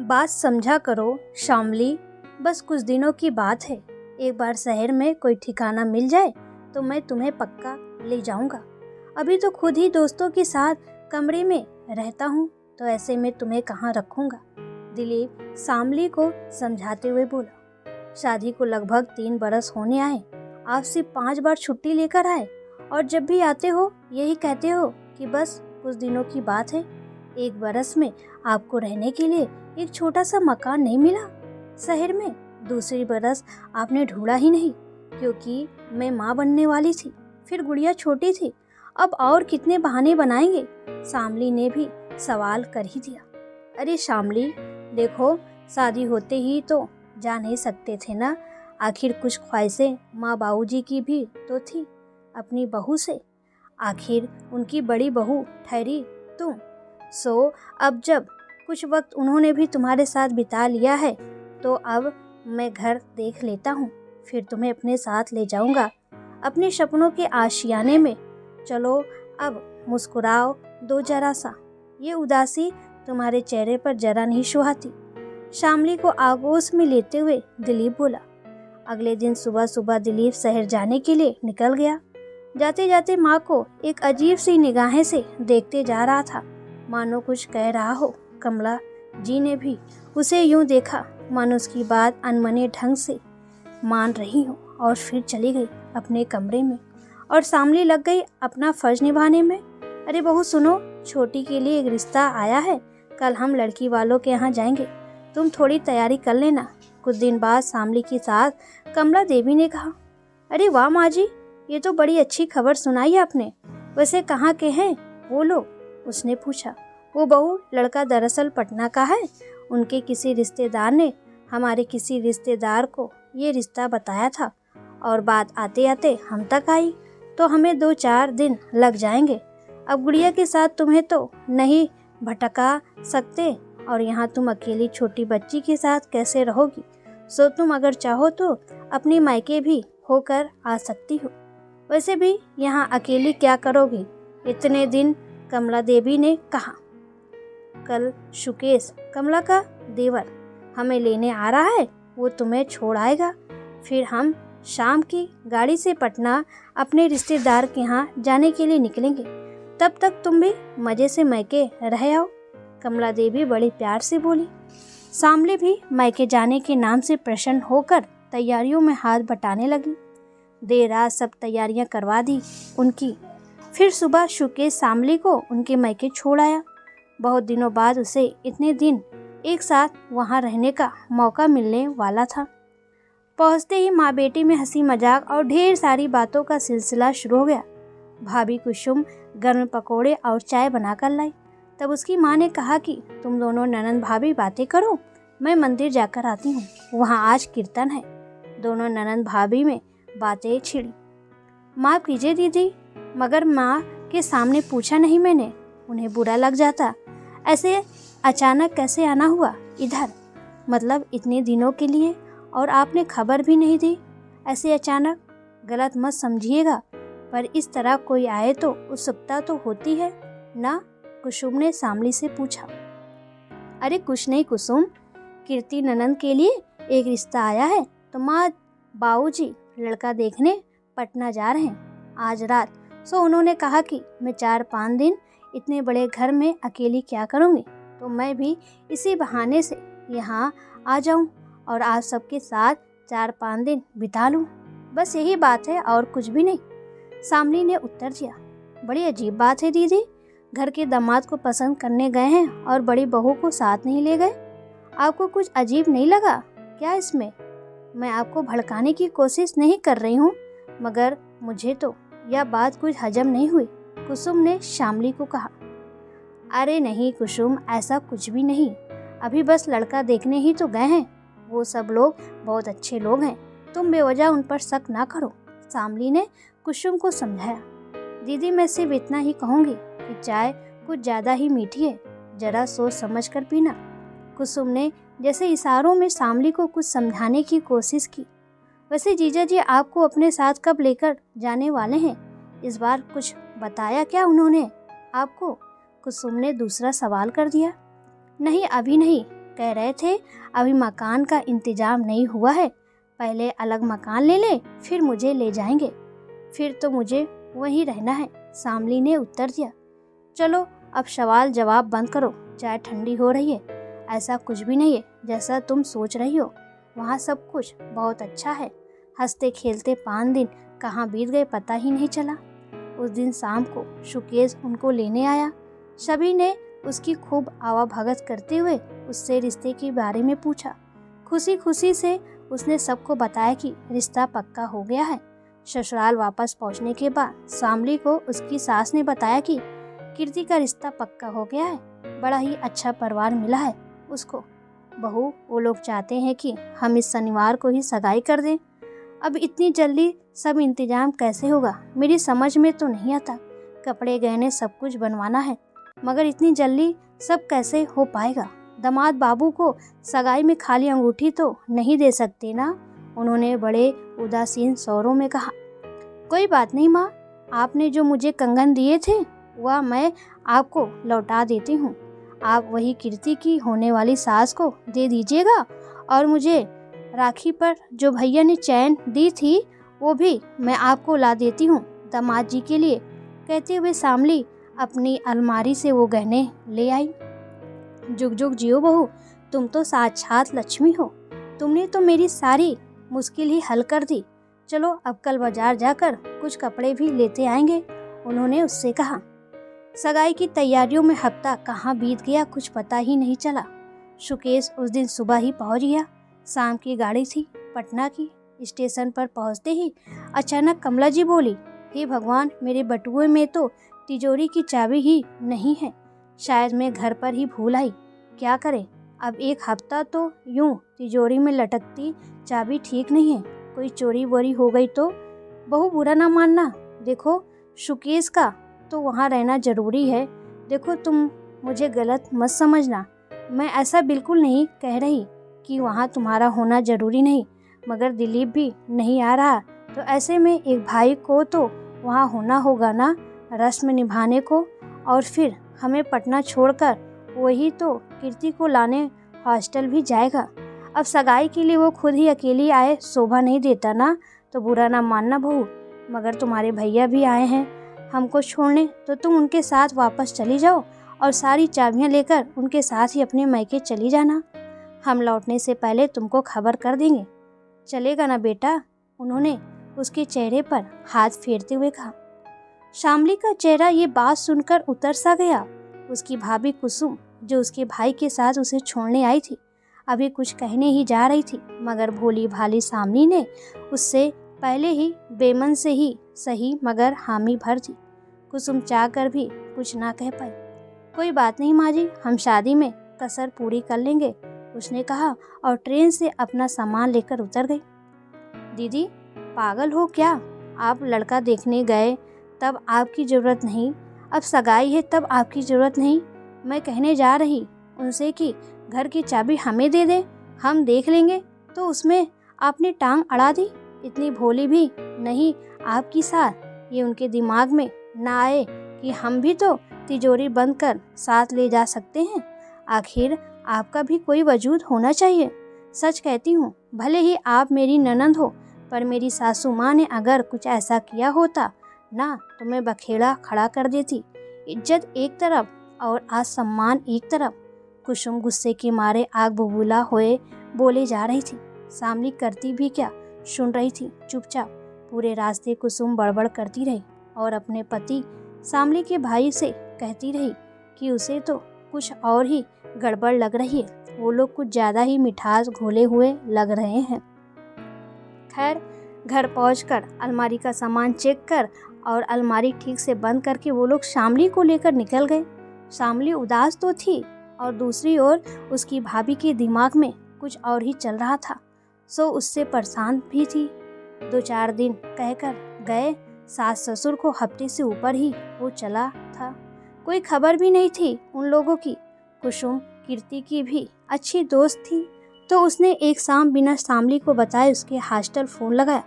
बात समझा करो शामली, बस कुछ दिनों की बात है। एक बार शहर में कोई ठिकाना मिल जाए तो मैं तुम्हें पक्का ले जाऊंगा। अभी तो खुद ही दोस्तों के साथ कमरे में रहता हूँ, तो ऐसे में तुम्हें कहाँ रखूंगा। दिलीप शामली को समझाते हुए बोला। शादी को लगभग 3 बरस होने आए, आप सिर्फ 5 बार छुट्टी लेकर आए और जब भी आते हो यही कहते हो कि बस कुछ दिनों की बात है। 1 बरस में आपको रहने के लिए एक छोटा सा मकान नहीं मिला शहर में। दूसरी बरस आपने ढूंढा ही नहीं, क्योंकि मैं माँ बनने वाली थी, फिर गुड़िया छोटी थी। अब और कितने बहाने बनाएंगे? शामली ने भी सवाल कर ही दिया। अरे शामली, देखो, शादी होते ही तो जा नहीं सकते थे ना। आखिर कुछ ख्वाहिशें माँ बाबूजी की भी तो थी अपनी बहू से। आखिर उनकी बड़ी बहू ठहरी तुम। अब जब कुछ वक्त उन्होंने भी तुम्हारे साथ बिता लिया है, तो अब मैं घर देख लेता हूँ, फिर तुम्हें अपने साथ ले जाऊंगा अपने सपनों के आशियाने में। चलो अब मुस्कुराओ दो जरा सा, ये उदासी तुम्हारे चेहरे पर जरा नहीं सुहाती। शामली को आगोश में लेते हुए दिलीप बोला। अगले दिन सुबह सुबह दिलीप शहर जाने के लिए निकल गया। जाते जाते माँ को एक अजीब सी निगाहें से देखते जा रहा था, मानो कुछ कह रहा हो। कमला जी ने भी उसे यूं देखा मानो उसकी बात अनमने ढंग से मान रही हो, और फिर चली गई अपने कमरे में और शामली लग गई अपना फर्ज निभाने में। अरे बहू सुनो, छोटी के लिए एक रिश्ता आया है, कल हम लड़की वालों के यहाँ जाएंगे, तुम थोड़ी तैयारी कर लेना। कुछ दिन बाद शामली के साथ कमला देवी ने कहा। अरे वाह माँ जी, ये तो बड़ी अच्छी खबर सुनाई आपने। वैसे कहाँ के हैं वो लोग? उसने पूछा। वो बहू लड़का दरअसल पटना का है। उनके किसी रिश्तेदार ने हमारे किसी रिश्तेदार को ये रिश्ता बताया था, और बात आते आते हम तक आई, तो हमें 2-4 दिन लग जाएंगे। अब गुड़िया के साथ तुम्हें तो नहीं भटका सकते, और यहाँ तुम अकेली छोटी बच्ची के साथ कैसे रहोगी? सो तुम अगर चाहो तो अपनी मायके भी होकर आ सकती हो। वैसे भी यहाँ अकेली क्या करोगी इतने दिन? कमला देवी ने कहा। कल शुकेश, कमला का देवर, हमें लेने आ रहा है। वो तुम्हें छोड़ आएगा, फिर हम शाम की गाड़ी से पटना अपने रिश्तेदार के यहाँ जाने के लिए निकलेंगे। तब तक तुम भी मज़े से मैके रह आओ। कमला देवी बड़े प्यार से बोली। शामली भी मैके जाने के नाम से प्रसन्न होकर तैयारियों में हाथ बटाने लगी। देर रात सब तैयारियां करवा दी उनकी। फिर सुबह शुकेश शामली को उनके मैके छोड़ आया। बहुत दिनों बाद उसे इतने दिन एक साथ वहां रहने का मौका मिलने वाला था। पहुंचते ही माँ बेटी में हंसी मजाक और ढेर सारी बातों का सिलसिला शुरू हो गया। भाभी कुसुम गर्म पकोड़े और चाय बनाकर लाई। तब उसकी माँ ने कहा कि तुम दोनों ननंद भाभी बातें करो, मैं मंदिर जाकर आती हूँ, वहाँ आज कीर्तन है। दोनों ननंद भाभी में बातें छिड़ी। माफ़ कीजिए दीदी, मगर माँ के सामने पूछा नहीं मैंने, उन्हें बुरा लग जाता। ऐसे अचानक कैसे आना हुआ इधर? मतलब इतने दिनों के लिए, और आपने खबर भी नहीं दी ऐसे अचानक। गलत मत समझिएगा, पर इस तरह कोई आए तो उत्सुकता तो होती है ना? कुसुम ने शामली से पूछा। अरे कुछ नहीं कुसुम, कीर्ति ननंद के लिए एक रिश्ता आया है, तो माँ बाबूजी लड़का देखने पटना जा रहे हैं आज रात। सो उन्होंने कहा कि मैं 4-5 दिन इतने बड़े घर में अकेली क्या करूँगी, तो मैं भी इसी बहाने से यहाँ आ जाऊँ और आप सबके साथ 4-5 दिन बिता लूँ। बस यही बात है और कुछ भी नहीं, शामली ने उत्तर दिया। बड़ी अजीब बात है दीदी, घर के दामाद को पसंद करने गए हैं और बड़ी बहू को साथ नहीं ले गए। आपको कुछ अजीब नहीं लगा क्या इसमें? मैं आपको भड़काने की कोशिश नहीं कर रही हूँ, मगर मुझे तो यह बात कुछ हजम नहीं हुई, कुसुम ने शामली को कहा। अरे नहीं कुसुम, ऐसा कुछ भी नहीं, अभी बस लड़का देखने ही तो गए हैं। वो सब लोग बहुत अच्छे लोग हैं, तुम बेवजह उन पर शक ना करो, शामली ने कुसुम को समझाया। दीदी मैं सिर्फ इतना ही कहूँगी कि चाय कुछ ज़्यादा ही मीठी है, जरा सोच समझ कर पीना। कुसुम ने जैसे इशारों में शामली को कुछ समझाने की कोशिश की। वैसे जीजा जी आपको अपने साथ कब लेकर जाने वाले हैं? इस बार कुछ बताया क्या उन्होंने आपको? कुसुम ने दूसरा सवाल कर दिया। नहीं अभी नहीं, कह रहे थे अभी मकान का इंतजाम नहीं हुआ है, पहले अलग मकान ले ले, फिर मुझे ले जाएंगे। फिर तो मुझे वहीं रहना है, शामली ने उत्तर दिया। चलो अब सवाल जवाब बंद करो, चाय ठंडी हो रही है। ऐसा कुछ भी नहीं है जैसा तुम सोच रही हो, वहाँ सब कुछ बहुत अच्छा है। हंसते खेलते 5 दिन कहाँ बीत गए पता ही नहीं चला। उस दिन शाम को सुकेश उनको लेने आया। सभी ने उसकी खूब आवाभगत करते हुए उससे रिश्ते के बारे में पूछा। खुशी खुशी से उसने सबको बताया कि रिश्ता पक्का हो गया है। ससुराल वापस पहुंचने के बाद शामली को उसकी सास ने बताया कि कीर्ति का रिश्ता पक्का हो गया है, बड़ा ही अच्छा परिवार मिला है उसको। बहू, वो लोग चाहते हैं कि हम इस शनिवार को ही सगाई कर दें। अब इतनी जल्दी सब इंतजाम कैसे होगा, मेरी समझ में तो नहीं आता। कपड़े गहने सब कुछ बनवाना है, मगर इतनी जल्दी सब कैसे हो पाएगा। दामाद बाबू को सगाई में खाली अंगूठी तो नहीं दे सकते ना, उन्होंने बड़े उदासीन स्वरों में कहा। कोई बात नहीं माँ, आपने जो मुझे कंगन दिए थे वह मैं आपको लौटा देती हूँ। आप वही कीर्ति की होने वाली सास को दे दीजिएगा, और मुझे राखी पर जो भैया ने चैन दी थी वो भी मैं आपको ला देती हूँ दामाद जी के लिए। कहते हुए शामली अपनी अलमारी से वो गहने ले आई। जुग जुग जियो बहू, तुम तो साक्षात लक्ष्मी हो, तुमने तो मेरी सारी मुश्किल ही हल कर दी। चलो अब कल बाजार जाकर कुछ कपड़े भी लेते आएंगे, उन्होंने उससे कहा। सगाई की तैयारियों में हफ्ता कहाँ बीत गया कुछ पता ही नहीं चला। सुकेश उस दिन सुबह ही पहुंच गया। शाम की गाड़ी थी पटना की। स्टेशन पर पहुंचते ही अचानक कमला जी बोली, हे भगवान, मेरे बटुए में तो तिजोरी की चाबी ही नहीं है, शायद मैं घर पर ही भूल आई। क्या करें, अब एक हफ्ता तो यूं तिजोरी में लटकती चाबी ठीक नहीं है, कोई चोरी वोरी हो गई तो। बहू बुरा ना मानना, देखो सुकेश का तो वहाँ रहना जरूरी है। देखो तुम मुझे गलत मत समझना, मैं ऐसा बिल्कुल नहीं कह रही कि वहाँ तुम्हारा होना जरूरी नहीं, मगर दिलीप भी नहीं आ रहा तो ऐसे में एक भाई को तो वहाँ होना होगा ना, रस्म निभाने को। और फिर हमें पटना छोड़कर वही तो कीर्ति को लाने हॉस्टल भी जाएगा। अब सगाई के लिए वो खुद ही अकेली आए शोभा नहीं देता ना, तो बुरा ना मानना बहू, मगर तुम्हारे भैया भी आए हैं हमको छोड़ने, तो तुम उनके साथ वापस चली जाओ और सारी चाबियां लेकर उनके साथ ही अपने मायके चली जाना। हम लौटने से पहले तुमको खबर कर देंगे, चलेगा ना बेटा, उन्होंने उसके चेहरे पर हाथ फेरते हुए कहा। शामली का चेहरा ये बात सुनकर उतर सा गया। उसकी भाभी कुसुम जो उसके भाई के साथ उसे छोड़ने आई थी अभी कुछ कहने ही जा रही थी, मगर भोली भाली शामली ने उससे पहले ही बेमन से ही सही मगर हामी भर दी। कुसुम चाह कर भी कुछ ना कह पाई। कोई बात नहीं माँ जी, हम शादी में कसर पूरी कर लेंगे, उसने कहा और ट्रेन से अपना सामान लेकर उतर गई। दीदी पागल हो क्या, आप लड़का देखने गए तब आपकी ज़रूरत नहीं, अब सगाई है तब आपकी ज़रूरत नहीं। मैं कहने जा रही उनसे कि घर की चाबी हमें दे दे, हम देख लेंगे, तो उसमें आपने टांग अड़ा दी। इतनी भोली भी नहीं आपकी सास, ये उनके दिमाग में ना आए कि हम भी तो तिजोरी बंद कर साथ ले जा सकते हैं। आखिर आपका भी कोई वजूद होना चाहिए। सच कहती हूँ, भले ही आप मेरी ननंद हो, पर मेरी सासू माँ ने अगर कुछ ऐसा किया होता ना तो मैं बखेड़ा खड़ा कर देती। इज्जत एक तरफ और आज सम्मान एक तरफ। कुसुम गुस्से के मारे आग बबूला हुए बोले जा रही थी। शामली करती भी क्या, सुन रही थी चुपचाप। पूरे रास्ते कुसुम बड़बड़ करती रही और अपने पति शामली के भाई से कहती रही कि उसे तो कुछ और ही गड़बड़ लग रही है, वो लोग कुछ ज़्यादा ही मिठास घोले हुए लग रहे हैं। खैर घर पहुंचकर अलमारी का सामान चेक कर और अलमारी ठीक से बंद करके वो लोग शामली को लेकर निकल गए। शामली उदास तो थी और दूसरी ओर उसकी भाभी के दिमाग में कुछ और ही चल रहा था, सो उससे परेशान भी थी। 2-4 दिन कहकर गए, सास ससुर को हफ्ते से ऊपर ही वो चला था। कोई खबर भी नहीं थी उन लोगों की। कुसुम कीर्ति की भी अच्छी दोस्त थी, तो उसने एक शाम बिना शामली को बताए उसके हॉस्टल फ़ोन लगाया।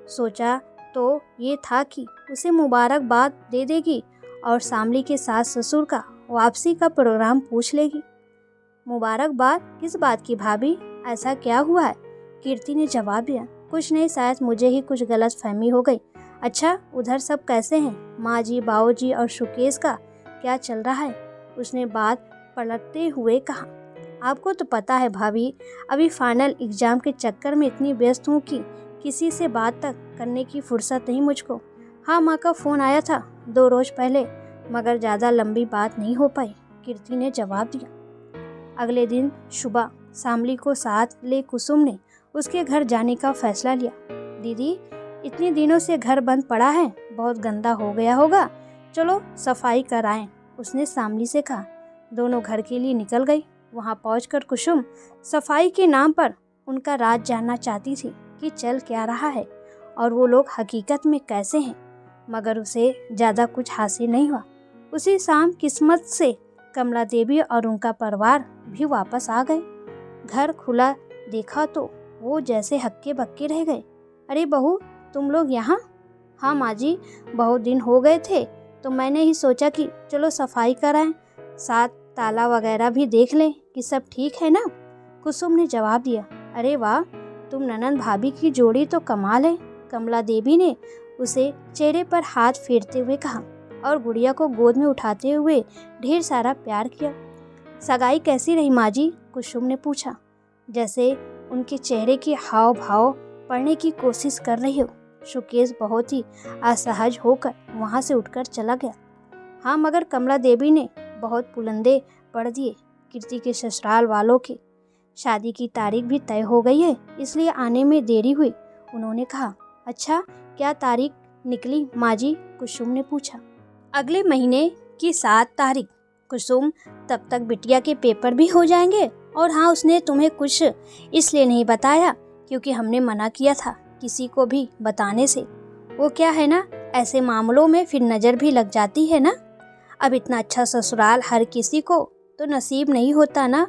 सोचा तो ये था कि उसे मुबारकबाद दे देगी और शामली के सास ससुर का वापसी का प्रोग्राम पूछ लेगी। मुबारकबाद किस बात की भाभी, ऐसा क्या हुआ है? कीर्ति ने जवाब दिया, कुछ नहीं, शायद मुझे ही कुछ गलत फहमी हो गई। अच्छा, उधर सब कैसे हैं? माँ जी, बाऊ जी और सुकेश का क्या चल रहा है? उसने बात पलटते हुए कहा। आपको तो पता है भाभी, अभी फाइनल एग्जाम के चक्कर में इतनी व्यस्त हूँ कि किसी से बात तक करने की फुर्सत नहीं मुझको। हाँ, माँ का फ़ोन आया था 2 रोज पहले, मगर ज़्यादा लंबी बात नहीं हो पाई, कीर्ति ने जवाब दिया। अगले दिन सुबह शामली को साथ ले कुसुम ने उसके घर जाने का फैसला लिया। दीदी, इतने दिनों से घर बंद पड़ा है, बहुत गंदा हो गया होगा, चलो सफाई कराएं, उसने शामली से कहा। दोनों घर के लिए निकल गई। वहां पहुंचकर कुसुम सफाई के नाम पर उनका राज जानना चाहती थी कि चल क्या रहा है और वो लोग हकीकत में कैसे हैं, मगर उसे ज़्यादा कुछ हासिल नहीं हुआ। उसी शाम किस्मत से कमला देवी और उनका परिवार भी वापस आ गए। घर खुला देखा तो वो जैसे हक्के बक्के रह गए। अरे बहू, तुम लोग यहाँ? हाँ माँ जी, बहुत दिन हो गए थे तो मैंने ही सोचा कि चलो सफाई कराएं, साथ ताला वगैरह भी देख लें कि सब ठीक है ना, कुसुम ने जवाब दिया। अरे वाह, तुम ननंद भाभी की जोड़ी तो कमाल है, कमला देवी ने उसे चेहरे पर हाथ फेरते हुए कहा और गुड़िया को गोद में उठाते हुए ढेर सारा प्यार किया। सगाई कैसी रही माँ जी? कुसुम ने पूछा, जैसे उनके चेहरे के हाव भाव पढ़ने की कोशिश कर रही हो। सुकेश बहुत ही असहज होकर वहां से उठकर चला गया। हाँ, मगर कमला देवी ने बहुत पुलंदे पढ़ दिए। कीर्ति के ससुराल वालों की शादी की तारीख भी तय हो गई है, इसलिए आने में देरी हुई, उन्होंने कहा। अच्छा, क्या तारीख निकली माँ जी? कुसुम ने पूछा। अगले महीने की 7 तारीख। कुसुम, तब तक बिटिया के पेपर भी हो जाएंगे। और हाँ, उसने तुम्हें कुछ इसलिए नहीं बताया क्योंकि हमने मना किया था किसी को भी बताने से। वो क्या है ना, ऐसे मामलों में फिर नज़र भी लग जाती है ना। अब इतना अच्छा ससुराल हर किसी को तो नसीब नहीं होता ना।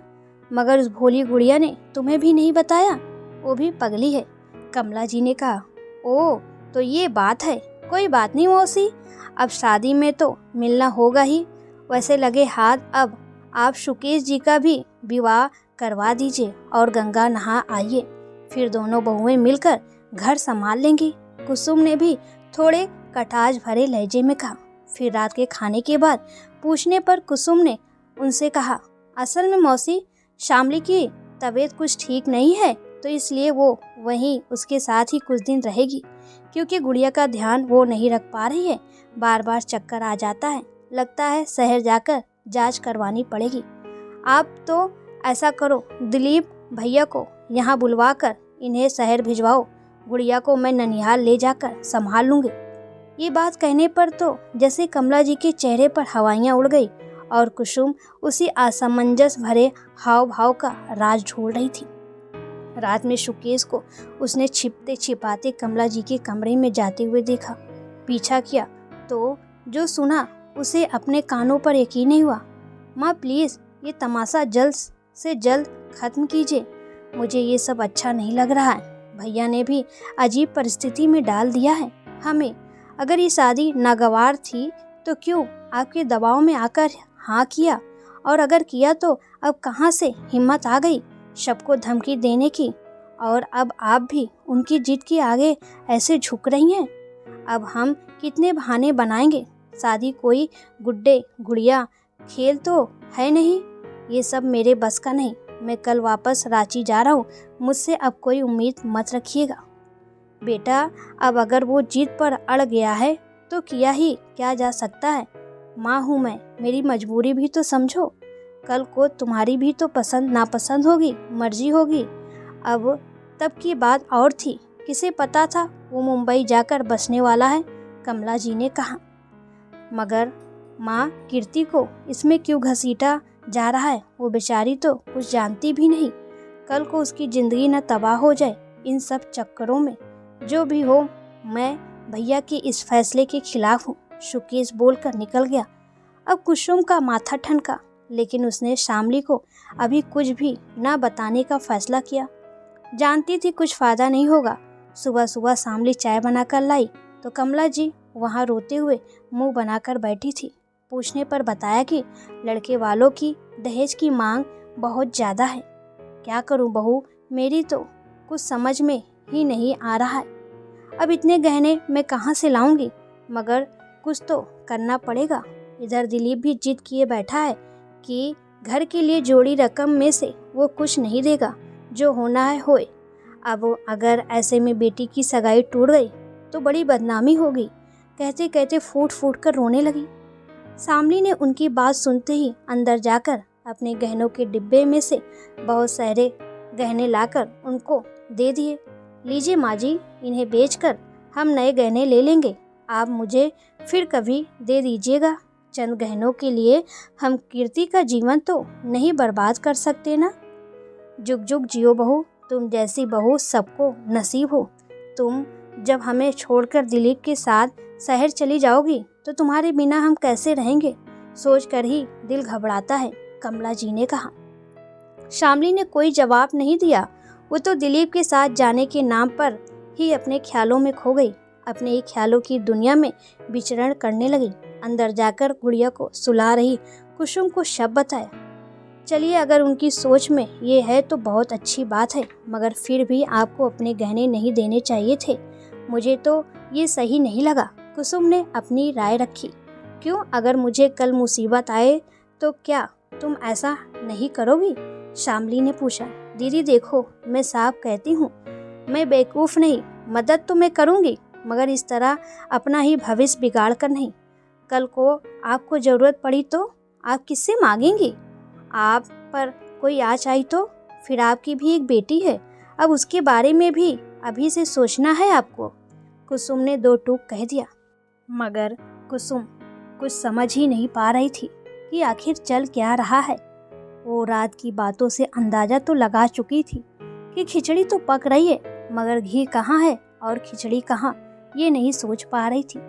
मगर उस भोली गुड़िया ने तुम्हें भी नहीं बताया, वो भी पगली है, कमला जी ने कहा। ओह, तो ये बात है। कोई बात नहीं मौसी, अब शादी में तो मिलना होगा ही। वैसे लगे हाथ अब आप सुकेश जी का भी विवाह करवा दीजिए और गंगा नहा आइए, फिर दोनों बहुएं मिलकर घर संभाल लेंगी, कुसुम ने भी थोड़े कटाज भरे लहजे में कहा। फिर रात के खाने के बाद पूछने पर कुसुम ने उनसे कहा, असल में मौसी, शामली की तबीयत कुछ ठीक नहीं है, तो इसलिए वो वहीं उसके साथ ही कुछ दिन रहेगी, क्योंकि गुड़िया का ध्यान वो नहीं रख पा रही है, बार बार चक्कर आ जाता है, लगता है शहर जाकर जांच करवानी पड़ेगी। आप तो ऐसा करो, दिलीप भैया को यहाँ बुलवा कर इन्हें शहर भिजवाओ, गुड़िया को मैं ननिहाल ले जाकर संभाल लूँगी। ये बात कहने पर तो जैसे कमला जी के चेहरे पर हवाइयाँ उड़ गई और कुसुम उसी असमंजस भरे हाव भाव का राज ढूंढ रही थी। रात में सुकेश को उसने छिपते छिपाते कमला जी के कमरे में जाते हुए देखा। पीछा किया तो जो सुना उसे अपने कानों पर यकीन नहीं हुआ। माँ प्लीज़, ये तमाशा जल्द से जल्द ख़त्म कीजिए, मुझे ये सब अच्छा नहीं लग रहा है। भैया ने भी अजीब परिस्थिति में डाल दिया है हमें। अगर ये शादी नागवार थी तो क्यों आपके दबाव में आकर हाँ किया, और अगर किया तो अब कहाँ से हिम्मत आ गई सबको धमकी देने की, और अब आप भी उनकी जिद के आगे ऐसे झुक रही हैं। अब हम कितने बहाने बनाएंगे, शादी कोई गुड्डे गुड़िया खेल तो है नहीं, ये सब मेरे बस का नहीं। मैं कल वापस रांची जा रहा हूँ, मुझसे अब कोई उम्मीद मत रखिएगा। बेटा, अब अगर वो जिद पर अड़ गया है तो किया ही क्या जा सकता है। माँ हूँ मैं, मेरी मजबूरी भी तो समझो। कल को तुम्हारी भी तो पसंद नापसंद होगी, मर्जी होगी। अब तब की बात और थी, किसे पता था वो मुंबई जाकर बसने वाला है, कमला जी ने कहा। मगर माँ, कीर्ति को इसमें क्यों घसीटा जा रहा है? वो बेचारी तो कुछ जानती भी नहीं। कल को उसकी ज़िंदगी न तबाह हो जाए इन सब चक्करों में। जो भी हो, मैं भैया के इस फैसले के खिलाफ हूँ, सुकेश बोलकर निकल गया। अब कुसुम का माथा ठनका, लेकिन उसने शामली को अभी कुछ भी न बताने का फैसला किया। जानती थी कुछ फ़ायदा नहीं होगा। सुबह सुबह शामली चाय बनाकर लाई तो कमला जी वहाँ रोते हुए मुंह बनाकर बैठी थी। पूछने पर बताया कि लड़के वालों की दहेज की मांग बहुत ज़्यादा है। क्या करूं बहू, मेरी तो कुछ समझ में ही नहीं आ रहा है। अब इतने गहने मैं कहाँ से लाऊंगी, मगर कुछ तो करना पड़ेगा। इधर दिलीप भी जिद किए बैठा है कि घर के लिए जोड़ी रकम में से वो कुछ नहीं देगा, जो होना है होए। अब अगर ऐसे में बेटी की सगाई टूट गई तो बड़ी बदनामी होगी। कहते कहते फूट फूट कर रोने लगी। शामली ने उनकी बात सुनते ही अंदर जाकर अपने गहनों के डिब्बे में से बहुत सारे गहने लाकर उनको दे दिए। लीजिए माँ जी, इन्हें बेचकर हम नए गहने ले लेंगे। आप मुझे फिर कभी दे दीजिएगा। चंद गहनों के लिए हम कीर्ति का जीवन तो नहीं बर्बाद कर सकते ना। जुग जुग जियो बहू, तुम जैसी बहू सबको नसीब हो। तुम जब हमें छोड़कर दिलीप के साथ शहर चली जाओगी तो तुम्हारे बिना हम कैसे रहेंगे, सोचकर ही दिल घबराता है, कमला जी ने कहा। शामली ने कोई जवाब नहीं दिया। वो तो दिलीप के साथ जाने के नाम पर ही अपने ख्यालों में खो गई, अपने ही ख्यालों की दुनिया में विचरण करने लगी। अंदर जाकर गुड़िया को सुला रही कुसुम को शब्द बताया। चलिए, अगर उनकी सोच में ये है तो बहुत अच्छी बात है, मगर फिर भी आपको अपने गहने नहीं देने चाहिए थे। मुझे तो ये सही नहीं लगा। कुसुम ने अपनी राय रखी। क्यों, अगर मुझे कल मुसीबत आए तो क्या तुम ऐसा नहीं करोगी? शामली ने पूछा। दीदी देखो, मैं साफ कहती हूँ, मैं बेवकूफ़ नहीं। मदद तो मैं करूँगी, मगर इस तरह अपना ही भविष्य बिगाड़ कर नहीं। कल को आपको ज़रूरत पड़ी तो आप किससे मांगेंगी? आप पर कोई आँच आई तो? फिर आपकी भी एक बेटी है, अब उसके बारे में भी अभी से सोचना है आपको। कुसुम ने दो टूक कह दिया। मगर कुसुम कुछ समझ ही नहीं पा रही थी कि आखिर चल क्या रहा है। वो रात की बातों से अंदाजा तो लगा चुकी थी कि खिचड़ी तो पक रही है, मगर घी कहाँ है और खिचड़ी कहाँ, ये नहीं सोच पा रही थी।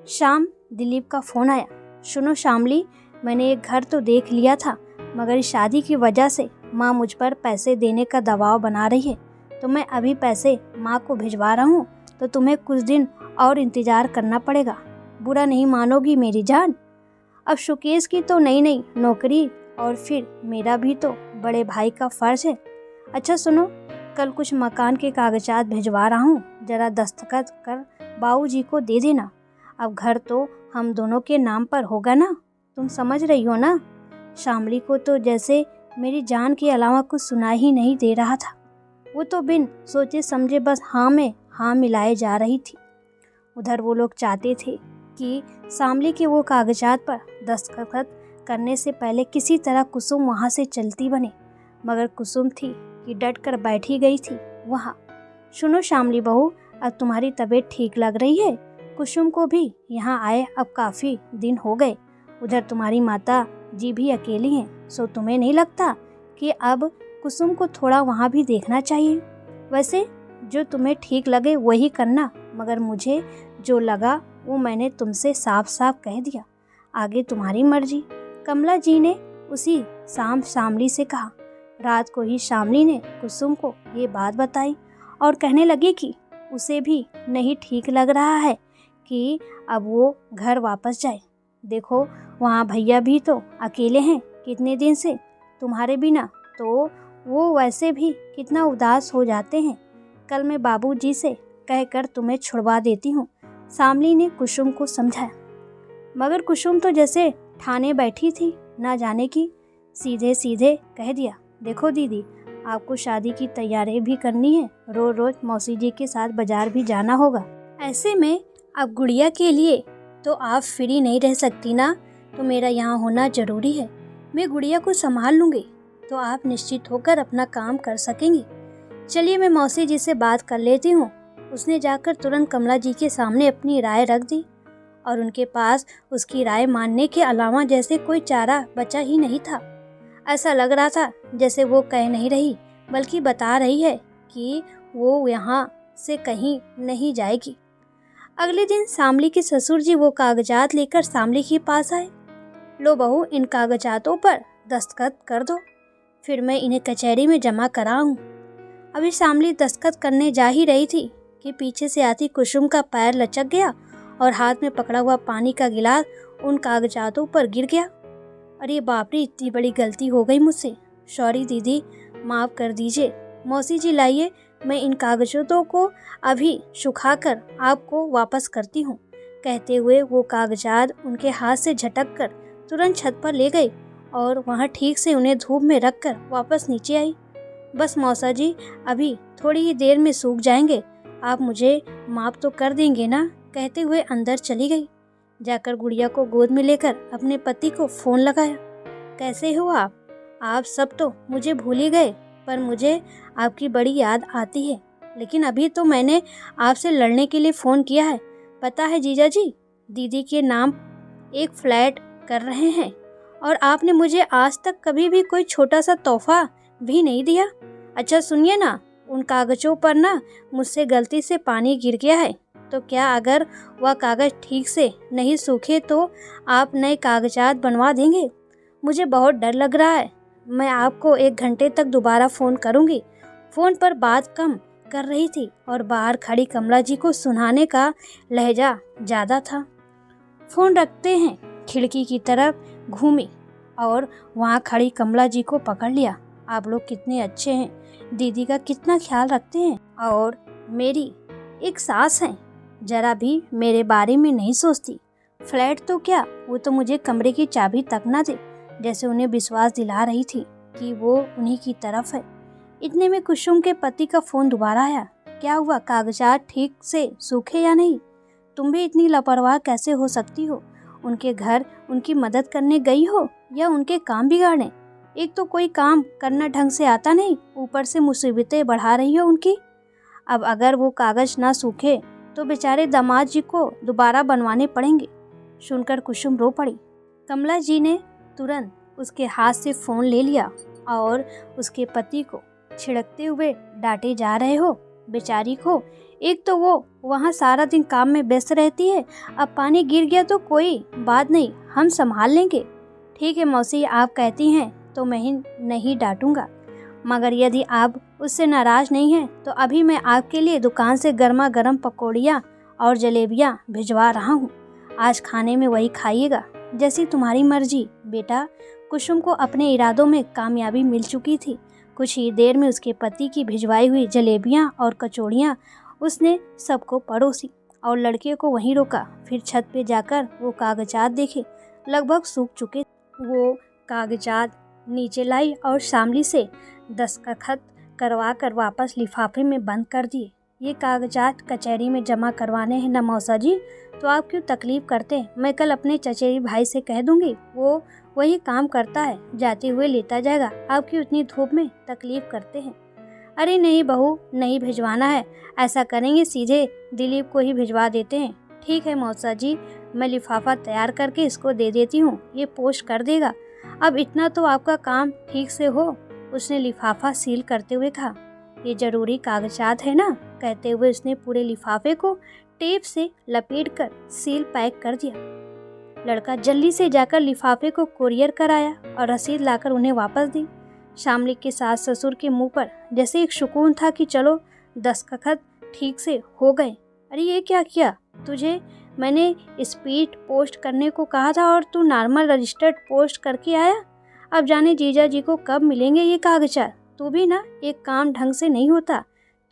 शाम दिलीप का फ़ोन आया। सुनो शामली, मैंने एक घर तो देख लिया था, मगर इस शादी की वजह से माँ मुझ पर पैसे देने का दबाव बना रही है, तो मैं अभी पैसे माँ को भिजवा रहा हूँ, तो तुम्हें कुछ दिन और इंतज़ार करना पड़ेगा। बुरा नहीं मानोगी मेरी जान? अब शुकेश की तो नई नई नौकरी, और फिर मेरा भी तो बड़े भाई का फ़र्ज है। अच्छा सुनो, कल कुछ मकान के कागजात भिजवा रहा हूँ, ज़रा दस्तखत कर बाबूजी को दे देना। अब घर तो हम दोनों के नाम पर होगा ना, तुम समझ रही हो ना? शामली को तो जैसे मेरी जान के अलावा कुछ सुनाई ही नहीं दे रहा था। वो तो बिन सोचे समझे बस हाँ में हाँ मिलाए जा रही थी। उधर वो लोग चाहते थे कि शामली के वो कागजात पर दस्तखत करने से पहले किसी तरह कुसुम वहाँ से चलती बने, मगर कुसुम थी कि डट कर बैठी गई थी वहाँ। सुनो शामली बहू, अब तुम्हारी तबीयत ठीक लग रही है? कुसुम को भी यहाँ आए अब काफ़ी दिन हो गए। उधर तुम्हारी माता जी भी अकेली हैं, सो तुम्हें नहीं लगता कि अब कुसुम को थोड़ा वहाँ भी देखना चाहिए? वैसे जो तुम्हें ठीक लगे वही करना, मगर मुझे जो लगा वो मैंने तुमसे साफ साफ कह दिया, आगे तुम्हारी मर्जी। कमला जी ने उसी शाम शामली से कहा। रात को ही शामली ने कुसुम को ये बात बताई और कहने लगी कि उसे भी नहीं ठीक लग रहा है कि अब वो घर वापस जाए। देखो, वहाँ भैया भी तो अकेले हैं कितने दिन से तुम्हारे बिना, तो वो वैसे भी कितना उदास हो जाते हैं। कल मैं बाबूजी से कहकर तुम्हें छुड़वा देती हूँ, शामली ने कुसुम को समझाया। मगर कुसुम तो जैसे ठाने बैठी थी ना जाने की, सीधे सीधे कह दिया, देखो दीदी, आपको शादी की तैयारी भी करनी है, रोज रोज मौसी जी के साथ बाजार भी जाना होगा। ऐसे में अब गुड़िया के लिए तो आप फ्री नहीं रह सकती ना, तो मेरा यहाँ होना ज़रूरी है। मैं गुड़िया को संभाल लूँगी, तो आप निश्चित होकर अपना काम कर सकेंगी। चलिए, मैं मौसी जी से बात कर लेती हूँ। उसने जाकर तुरंत कमला जी के सामने अपनी राय रख दी, और उनके पास उसकी राय मानने के अलावा जैसे कोई चारा बचा ही नहीं था। ऐसा लग रहा था जैसे वो कह नहीं रही, बल्कि बता रही है कि वो यहाँ से कहीं नहीं जाएगी। अगले दिन शामली के ससुर जी वो कागजात लेकर शामली के पास आए। लो बहू, इन कागजातों पर दस्तखत कर दो, फिर मैं इन्हें कचहरी में जमा कराऊं। अभी शामली दस्तखत करने जा ही रही थी कि पीछे से आती कुसुम का पैर लचक गया और हाथ में पकड़ा हुआ पानी का गिलास उन कागजातों पर गिर गया। अरे बाप रे, इतनी बड़ी गलती हो गई मुझसे, सॉरी दीदी, माफ़ कर दीजिए। मौसी जी लाइए, मैं इन कागज़ों को अभी सुखाकर आपको वापस करती हूँ। कहते हुए वो कागजात उनके हाथ से झटक कर तुरंत छत पर ले गई और वहाँ ठीक से उन्हें धूप में रख कर वापस नीचे आई। बस मौसा जी, अभी थोड़ी ही देर में सूख जाएंगे, आप मुझे माफ़ तो कर देंगे ना? कहते हुए अंदर चली गई। जाकर गुड़िया को गोद में लेकर अपने पति को फ़ोन लगाया। कैसे हो आप? आप सब तो मुझे भूल ही गए, पर मुझे आपकी बड़ी याद आती है। लेकिन अभी तो मैंने आपसे लड़ने के लिए फ़ोन किया है। पता है जीजा जी, दीदी के नाम एक फ्लैट कर रहे हैं और आपने मुझे आज तक कभी भी कोई छोटा सा तोहफा भी नहीं दिया। अच्छा सुनिए ना, उन कागज़ों पर ना मुझसे गलती से पानी गिर गया है, तो क्या अगर वह कागज़ ठीक से नहीं सूखे तो आप नए कागजात बनवा देंगे? मुझे बहुत डर लग रहा है। मैं आपको 1 घंटे तक दोबारा फ़ोन करूँगी। फ़ोन पर बात कम कर रही थी और बाहर खड़ी कमला जी को सुनाने का लहजा ज़्यादा था। फ़ोन रखते हैं खिड़की की तरफ घूमी और वहाँ खड़ी कमला जी को पकड़ लिया। आप लोग कितने अच्छे हैं, दीदी का कितना ख्याल रखते हैं और मेरी एक सास हैं, ज़रा भी मेरे बारे में नहीं सोचती। फ्लैट तो क्या, वो तो मुझे कमरे की चाबी तक ना दे। जैसे उन्हें विश्वास दिला रही थी कि वो उन्हीं की तरफ है। इतने में कुसुम के पति का फ़ोन दोबारा आया। क्या हुआ, कागजात ठीक से सूखे या नहीं? तुम भी इतनी लापरवाह कैसे हो सकती हो? उनके घर उनकी मदद करने गई हो या उनके काम बिगाड़ने? एक तो कोई काम करना ढंग से आता नहीं, ऊपर से मुसीबतें बढ़ा रही हो उनकी। अब अगर वो कागज़ ना सूखे तो बेचारे दामाद जी को दोबारा बनवाने पड़ेंगे। सुनकर कुसुम रो पड़ी। कमला जी ने तुरंत उसके हाथ से फ़ोन ले लिया और उसके पति को छिड़कते हुए डांटे जा रहे हो बेचारी को। एक तो वो वहाँ सारा दिन काम में व्यस्त रहती है, अब पानी गिर गया तो कोई बात नहीं, हम संभाल लेंगे। ठीक है मौसी, आप कहती हैं तो मैं ही नहीं डांटूंगा, मगर यदि आप उससे नाराज़ नहीं हैं तो अभी मैं आपके लिए दुकान से गर्मा गर्म पकौड़ियाँ और जलेबियाँ भिजवा रहा हूँ। आज खाने में वही खाइएगा, जैसी तुम्हारी मर्जी। बेटा, कुसुम को अपने इरादों में कामयाबी मिल चुकी थी। कुछ ही देर में उसके पति की भिजवाई हुई जलेबियाँ और कचौड़ियाँ उसने सबको परोसी और लड़के को वहीं रोका। फिर छत पे जाकर वो कागजात देखे, लगभग सूख चुके। वो कागजात नीचे लाई और शामली से दस्तखत करवा कर वापस लिफाफे में बंद कर दिए। ये कागजात कचहरी में जमा करवाने हैं ना मौसा जी, तो आप क्यों तकलीफ़ करते हैं? मैं कल अपने चचेरी भाई से कह दूंगी, वो वही काम करता है, जाते हुए लेता जाएगा। आप क्यों इतनी धूप में तकलीफ़ करते हैं? अरे नहीं बहू, नहीं भिजवाना है, ऐसा करेंगे सीधे दिलीप को ही भिजवा देते हैं। ठीक है मौसा जी, मैं लिफाफा तैयार करके इसको दे देती हूँ, ये पोस्ट कर देगा। अब इतना तो आपका काम ठीक से हो। उसने लिफाफा सील करते हुए कहा। ये ज़रूरी कागजात है ना? कहते हुए उसने पूरे लिफाफे को टेप से लपेटकर सील पैक कर दिया। लड़का जल्दी से जाकर लिफाफे को कुरियर कराया और रसीद लाकर उन्हें वापस दी। शामली के सास ससुर के मुंह पर जैसे एक सुकून था कि चलो दस्तखत ठीक से हो गए। अरे ये क्या किया? तुझे मैंने स्पीड पोस्ट करने को कहा था और तू नॉर्मल रजिस्टर्ड पोस्ट करके आया। अब जाने जीजा जी को कब मिलेंगे ये कागजात। तू भी ना एक काम ढंग से नहीं होता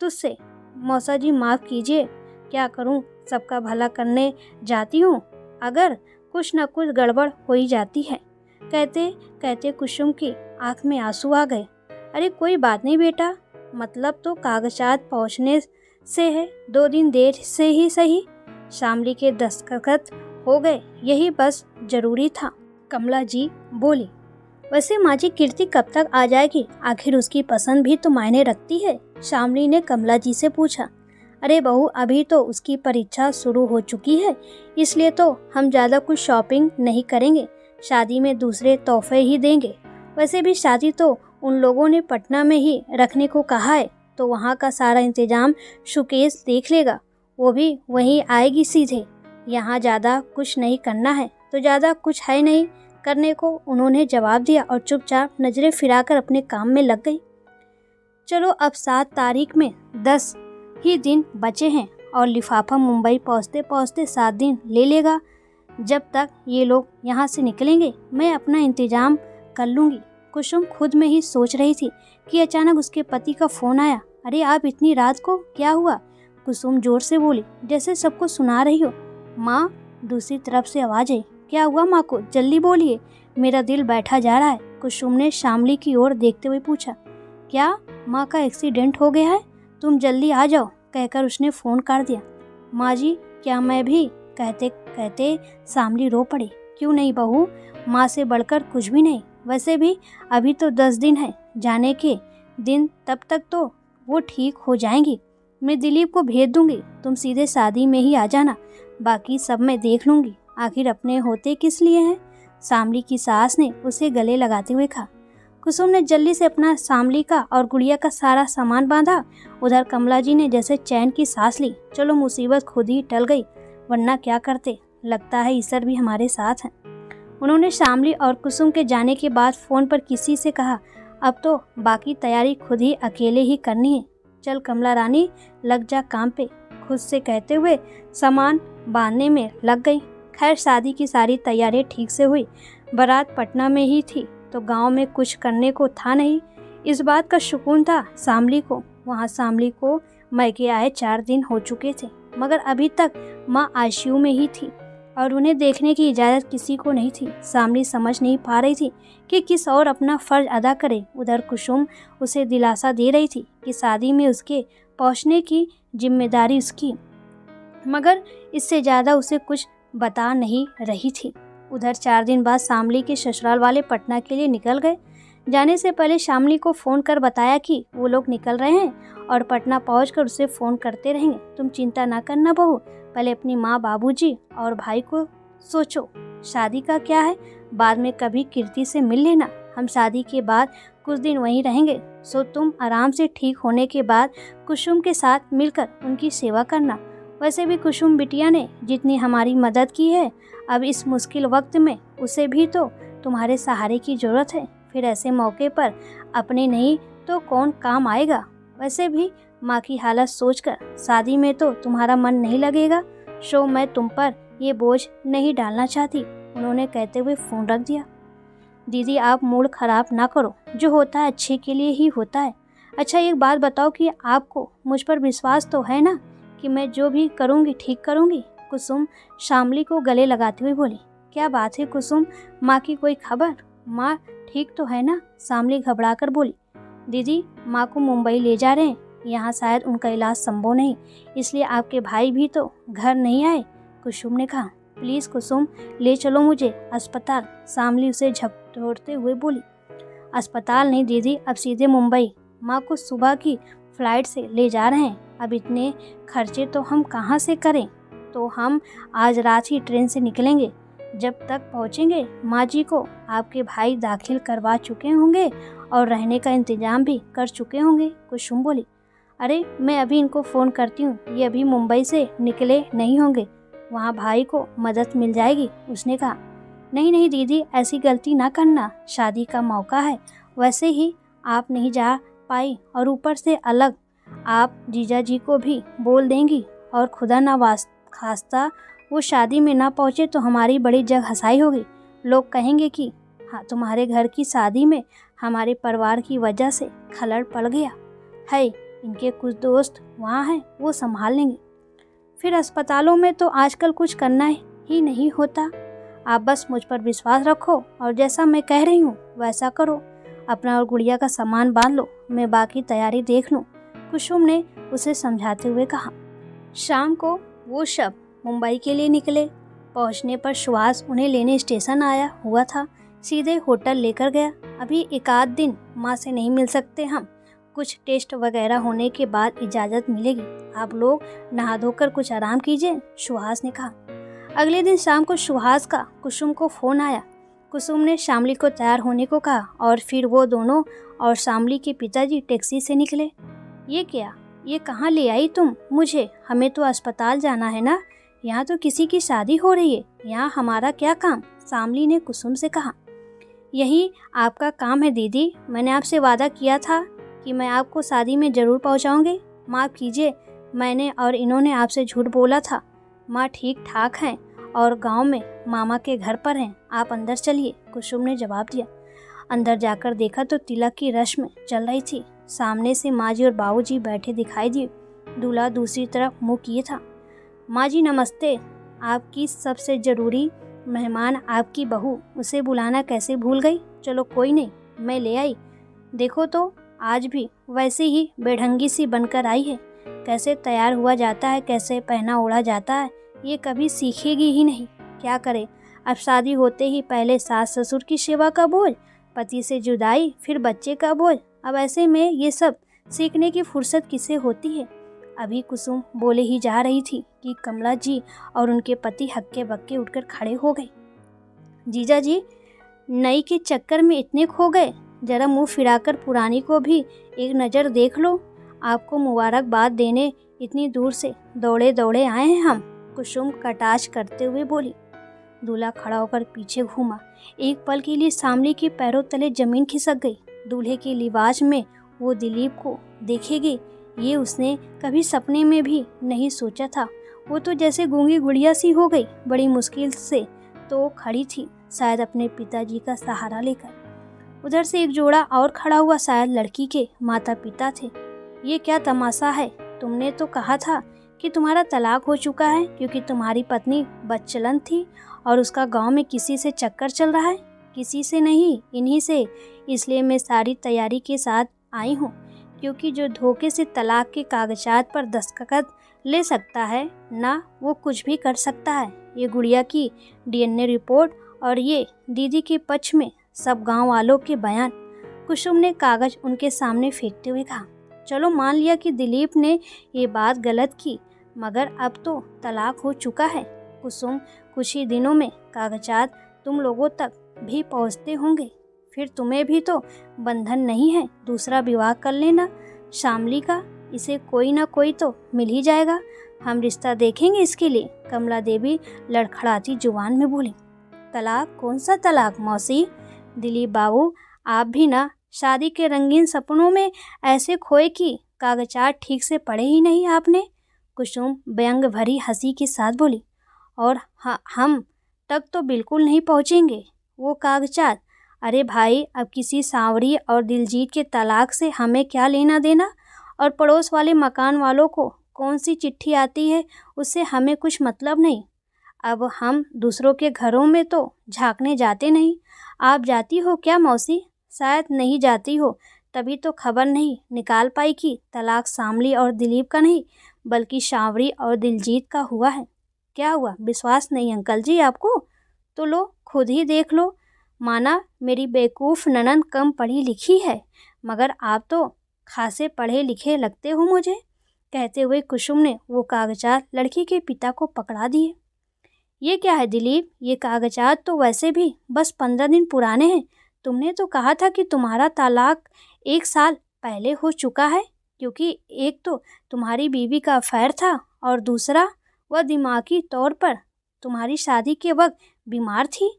तुझसे। मौसा जी माफ़ कीजिए, क्या करूं, सबका भला करने जाती हूं, अगर कुछ न कुछ गड़बड़ हो ही जाती है। कहते कहते कुसुम की आंख में आंसू आ गए। अरे कोई बात नहीं बेटा, मतलब तो कागजात पहुंचने से है, 2 दिन देर से ही सही, शामली के दस्तखत हो गए, यही बस जरूरी था। कमला जी बोली। वैसे माँ जी कीर्ति कब तक आ जाएगी? आखिर उसकी पसंद भी तो मायने रखती है। शामली ने कमला जी से पूछा। अरे बहू, अभी तो उसकी परीक्षा शुरू हो चुकी है, इसलिए तो हम ज़्यादा कुछ शॉपिंग नहीं करेंगे, शादी में दूसरे तोहफे ही देंगे। वैसे भी शादी तो उन लोगों ने पटना में ही रखने को कहा है, तो वहाँ का सारा इंतजाम सुकेश देख लेगा, वो भी वहीं आएगी सीधे। यहाँ ज़्यादा कुछ नहीं करना है, तो ज़्यादा कुछ है नहीं करने को, उन्होंने जवाब दिया और चुपचाप नज़रें फिराकर अपने काम में लग गई। चलो अब 7 तारीख में 10 ही दिन बचे हैं और लिफाफा मुंबई पहुँचते पहुँचते 7 दिन ले लेगा। जब तक ये लोग यहाँ से निकलेंगे मैं अपना इंतज़ाम कर लूँगी। कुसुम खुद में ही सोच रही थी कि अचानक उसके पति का फोन आया। अरे आप इतनी रात को, क्या हुआ? कुसुम जोर से बोली, जैसे सबको सुना रही हो। माँ, दूसरी तरफ से आवाज आई। क्या हुआ माँ को, जल्दी बोलिए, मेरा दिल बैठा जा रहा है। कुसुम ने शामली की ओर देखते हुए पूछा। क्या माँ का एक्सीडेंट हो गया है? तुम जल्दी आ जाओ, कहकर उसने फोन काट दिया। माँ जी, क्या मैं भी? कहते कहते शामली रो पड़ी। क्यों नहीं बहू, माँ से बढ़कर कुछ भी नहीं। वैसे भी अभी तो 10 दिन है जाने के दिन, तब तक तो वो ठीक हो जाएंगी। मैं दिलीप को भेज दूंगी, तुम सीधे शादी में ही आ जाना, बाकी सब मैं देख लूंगी। आखिर अपने होते किस लिए हैं? शामली की सास ने उसे गले लगाते हुए कहा। कुसुम ने जल्दी से अपना शामली का और गुड़िया का सारा सामान बांधा। उधर कमला जी ने जैसे चैन की सांस ली। चलो, मुसीबत खुद ही टल गई, वरना क्या करते। लगता है ईश्वर भी हमारे साथ हैं। उन्होंने शामली और कुसुम के जाने के बाद फोन पर किसी से कहा, अब तो बाकी तैयारी खुद ही अकेले ही करनी है। चल कमला रानी, लग जा काम पे, खुद से कहते हुए सामान बांधने में लग गई। खैर, शादी की सारी तैयारी ठीक से हुई। बारात पटना में ही थी तो गांव में कुछ करने को था नहीं। इस बात का सुकून था शामली को। वहाँ शामली को मैके आए 4 दिन हो चुके थे, मगर अभी तक माँ आईसीयू में ही थी और उन्हें देखने की इजाज़त किसी को नहीं थी। शामली समझ नहीं पा रही थी कि किस और अपना फर्ज अदा करे। उधर कुसुम उसे दिलासा दे रही थी कि शादी में उसके पहुंचने की जिम्मेदारी उसकी, मगर इससे ज़्यादा उसे कुछ बता नहीं रही थी। उधर 4 दिन बाद शामली के ससुराल वाले पटना के लिए निकल गए। जाने से पहले शामली को फ़ोन कर बताया कि वो लोग निकल रहे हैं और पटना पहुंचकर उसे फ़ोन करते रहेंगे। तुम चिंता ना करना बहू, पहले अपनी माँ, बाबूजी और भाई को सोचो। शादी का क्या है, बाद में कभी कीर्ति से मिल लेना। हम शादी के बाद कुछ दिन वहीं रहेंगे, सो तुम आराम से ठीक होने के बाद कुसुम के साथ मिलकर उनकी सेवा करना। वैसे भी कुसुम बिटिया ने जितनी हमारी मदद की है, अब इस मुश्किल वक्त में उसे भी तो तुम्हारे सहारे की ज़रूरत है। फिर ऐसे मौके पर अपने नहीं तो कौन काम आएगा। वैसे भी माँ की हालत सोचकर शादी में तो तुम्हारा मन नहीं लगेगा, सो मैं तुम पर ये बोझ नहीं डालना चाहती। उन्होंने कहते हुए फ़ोन रख दिया। दीदी, आप मूड ख़राब ना करो, जो होता है अच्छे के लिए ही होता है। अच्छा, एक बात बताओ कि आपको मुझ पर विश्वास तो है ना कि मैं जो भी करूँगी ठीक करूँगी? कुसुम शामली को गले लगाते हुए बोली। क्या बात है कुसुम, माँ की कोई खबर? माँ ठीक तो है ना? शामली घबरा कर बोली। दीदी, माँ को मुंबई ले जा रहे हैं, यहाँ शायद उनका इलाज संभव नहीं, इसलिए आपके भाई भी तो घर नहीं आए। कुसुम ने कहा। प्लीज़ कुसुम, ले चलो मुझे अस्पताल। शामली उसे झकझोरते हुए बोली। अस्पताल नहीं दीदी, अब सीधे मुंबई। माँ को सुबह की फ्लाइट से ले जा रहे हैं, अब इतने खर्चे तो हम कहाँ से करें? तो हम आज रात ही ट्रेन से निकलेंगे। जब तक पहुँचेंगे माँ जी को आपके भाई दाखिल करवा चुके होंगे और रहने का इंतज़ाम भी कर चुके होंगे। कुसुम बोली। अरे मैं अभी इनको फ़ोन करती हूँ, ये अभी मुंबई से निकले नहीं होंगे, वहाँ भाई को मदद मिल जाएगी। उसने कहा। नहीं नहीं दीदी, ऐसी गलती ना करना, शादी का मौका है, वैसे ही आप नहीं जा पाई और ऊपर से अलग आप जीजा जी को भी बोल देंगी और खुदा ना खास्ता वो शादी में ना पहुँचे तो हमारी बड़ी जग हंसाई होगी। लोग कहेंगे कि हाँ, तुम्हारे घर की शादी में हमारे परिवार की वजह से खलल पड़ गया है। इनके कुछ दोस्त वहाँ हैं, वो संभाल लेंगे। फिर अस्पतालों में तो आजकल कुछ करना ही नहीं होता। आप बस मुझ पर विश्वास रखो और जैसा मैं कह रही हूँ वैसा करो। अपना और गुड़िया का सामान बांध लो, मैं बाकी तैयारी देख लूँ। कुसुम ने उसे समझाते हुए कहा। शाम को वो सब मुंबई के लिए निकले। पहुंचने पर सुहास उन्हें लेने स्टेशन आया हुआ था, सीधे होटल लेकर गया। अभी 1 आध दिन माँ से नहीं मिल सकते हम, कुछ टेस्ट वगैरह होने के बाद इजाज़त मिलेगी। आप लोग नहा धोकर कुछ आराम कीजिए, सुहास ने कहा। अगले दिन शाम को सुहास का कुसुम को फ़ोन आया। कुसुम ने शामली को तैयार होने को कहा और फिर वो दोनों और शामली के पिताजी टैक्सी से निकले। ये क्या, ये कहाँ ले आई तुम मुझे? हमें तो अस्पताल जाना है ना, यहाँ तो किसी की शादी हो रही है, यहाँ हमारा क्या काम? शामली ने कुसुम से कहा। यही आपका काम है दीदी, मैंने आपसे वादा किया था कि मैं आपको शादी में ज़रूर पहुँचाऊँगी। माफ़ कीजिए, मैंने और इन्होंने आपसे झूठ बोला था। माँ ठीक ठाक हैं और गांव में मामा के घर पर हैं, आप अंदर चलिए, कुसुम ने जवाब दिया। अंदर जाकर देखा तो तिलक की रस्म चल रही थी। सामने से माँ जी और बाबूजी बैठे दिखाई दिए। दूल्हा दूसरी तरफ मुँह किए था। माँ जी नमस्ते। आपकी सबसे ज़रूरी मेहमान आपकी बहू, उसे बुलाना कैसे भूल गई। चलो कोई नहीं, मैं ले आई। देखो तो आज भी वैसे ही बेढंगी सी बनकर आई है। कैसे तैयार हुआ जाता है, कैसे पहना ओढ़ा जाता है, ये कभी सीखेगी ही नहीं। क्या करे, अब शादी होते ही पहले सास ससुर की सेवा का बोझ, पति से जुदाई, फिर बच्चे का बोझ। अब ऐसे में ये सब सीखने की फुर्सत किसे होती है। अभी कुसुम बोले ही जा रही थी कि कमला जी और उनके पति हक्के बक्के उठकर खड़े हो गए। जीजा जी नई के चक्कर में इतने खो गए, जरा मुंह फिराकर पुरानी को भी एक नज़र देख लो। आपको मुबारकबाद देने इतनी दूर से दौड़े दौड़े आए हैं हम, कुसुम कटाक्ष करते हुए बोली। दूल्हा खड़ा होकर पीछे घूमा। एक पल के लिए शामली के पैरों तले जमीन खिसक गई। दूल्हे के लिबास में वो दिलीप को देखेगी, ये उसने कभी सपने में भी नहीं सोचा था। वो तो जैसे गूंगी गुड़िया सी हो गई। बड़ी मुश्किल से तो खड़ी थी, शायद अपने पिताजी का सहारा लेकर। उधर से एक जोड़ा और खड़ा हुआ, शायद लड़की के माता पिता थे। ये क्या तमाशा है। तुमने तो कहा था कि तुम्हारा तलाक हो चुका है क्योंकि तुम्हारी पत्नी बदचलन थी और उसका गांव में किसी से चक्कर चल रहा है। किसी से नहीं, इन्हीं से। इसलिए मैं सारी तैयारी के साथ आई हूँ, क्योंकि जो धोखे से तलाक के कागजात पर दस्तखत ले सकता है ना, वो कुछ भी कर सकता है। ये गुड़िया की डीएनए रिपोर्ट और ये दीदी के पक्ष में सब गांव वालों के बयान। कुसुम ने कागज उनके सामने फेंकते हुए कहा, चलो मान लिया कि दिलीप ने ये बात गलत की, मगर अब तो तलाक हो चुका है। कुसुम, कुछ ही दिनों में कागजात तुम लोगों तक भी पहुंचते होंगे। फिर तुम्हें भी तो बंधन नहीं है, दूसरा विवाह कर लेना शामली का। इसे कोई ना कोई तो मिल ही जाएगा। हम रिश्ता देखेंगे इसके लिए। कमला देवी लड़खड़ाती जुबान में बोली। तलाक? कौन सा तलाक मौसी? दिलीप बाबू, आप भी ना शादी के रंगीन सपनों में ऐसे खोए कि कागजात ठीक से पढ़े ही नहीं आपने। कुसुम व्यंग भरी हंसी के साथ बोली। और हम तक तो बिल्कुल नहीं पहुँचेंगे वो कागजात। अरे भाई, अब किसी सांवरी और दिलजीत के तलाक से हमें क्या लेना देना, और पड़ोस वाले मकान वालों को कौन सी चिट्ठी आती है उससे हमें कुछ मतलब नहीं। अब हम दूसरों के घरों में तो झांकने जाते नहीं। आप जाती हो क्या मौसी? शायद नहीं जाती हो, तभी तो खबर नहीं निकाल पाई कि तलाक शामली और दिलीप का नहीं, बल्कि सांवरी और दिलजीत का हुआ है। क्या हुआ, विश्वास नहीं अंकल जी आपको? तो लो खुद ही देख लो। माना मेरी बेवकूफ़ ननद कम पढ़ी लिखी है, मगर आप तो खासे पढ़े लिखे लगते हो मुझे। कहते हुए कुसुम ने वो कागजात लड़की के पिता को पकड़ा दिए। ये क्या है दिलीप? ये कागजात तो वैसे भी बस 15 दिन पुराने हैं। तुमने तो कहा था कि तुम्हारा तलाक 1 साल पहले हो चुका है, क्योंकि एक तो तुम्हारी बीवी का अफेयर था और दूसरा वह दिमागी तौर पर तुम्हारी शादी के वक्त बीमार थी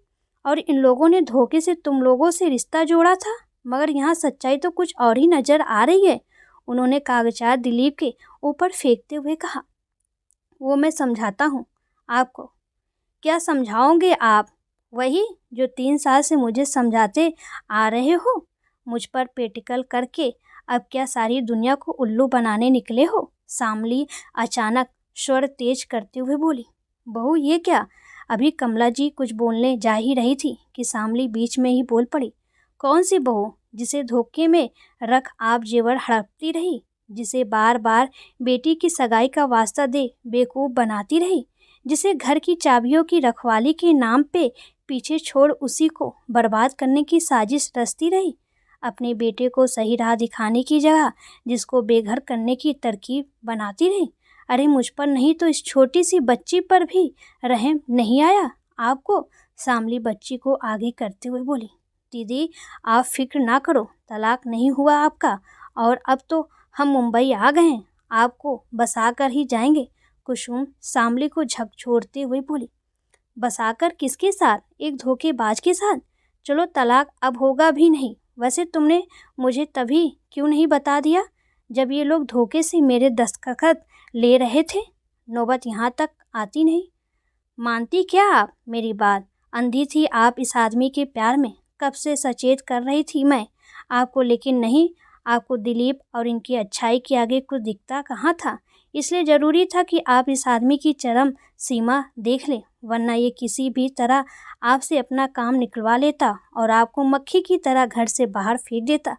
और इन लोगों ने धोखे से तुम लोगों से रिश्ता जोड़ा था। मगर यहाँ सच्चाई तो कुछ और ही नज़र आ रही है। उन्होंने कागजात दिलीप के ऊपर फेंकते हुए कहा। वो मैं समझाता हूँ आपको। क्या समझाओगे आप? वही जो 3 साल से मुझे समझाते आ रहे हो। मुझ पर पेटिकल करके अब क्या सारी दुनिया को उल्लू बनाने निकले हो? शामली अचानक स्वर तेज करते हुए बोली। बहू ये क्या? अभी कमला जी कुछ बोलने जा ही रही थी कि शामली बीच में ही बोल पड़ी। कौन सी बहू? जिसे धोखे में रख आप जेवर हड़पती रही, जिसे बार बार बेटी की सगाई का वास्ता दे बेवकूफ़ बनाती रही, जिसे घर की चाबियों की रखवाली के नाम पे पीछे छोड़ उसी को बर्बाद करने की साजिश रचती रही, अपने बेटे को सही राह दिखाने की जगह जिसको बेघर करने की तरकीब बनाती रही। अरे मुझ पर नहीं तो इस छोटी सी बच्ची पर भी रहम नहीं आया आपको? शामली बच्ची को आगे करते हुए बोली। दीदी आप फिक्र ना करो, तलाक नहीं हुआ आपका, और अब तो हम मुंबई आ गए हैं, आपको बसा कर ही जाएंगे। कुसुम शामली को झकझोरते हुए बोली। बसाकर किसके साथ? एक धोखेबाज के साथ। चलो तलाक अब होगा भी नहीं। वैसे तुमने मुझे तभी क्यों नहीं बता दिया जब ये लोग धोखे से मेरे दस्तखत ले रहे थे? नौबत यहाँ तक आती नहीं। मानती क्या आप मेरी बात? अंधी थी आप इस आदमी के प्यार में। कब से सचेत कर रही थी मैं आपको, लेकिन नहीं, आपको दिलीप और इनकी अच्छाई के आगे कुछ दिखता कहाँ था। इसलिए ज़रूरी था कि आप इस आदमी की चरम सीमा देख लें, वरना ये किसी भी तरह आपसे अपना काम निकलवा लेता और आपको मक्खी की तरह घर से बाहर फेंक देता।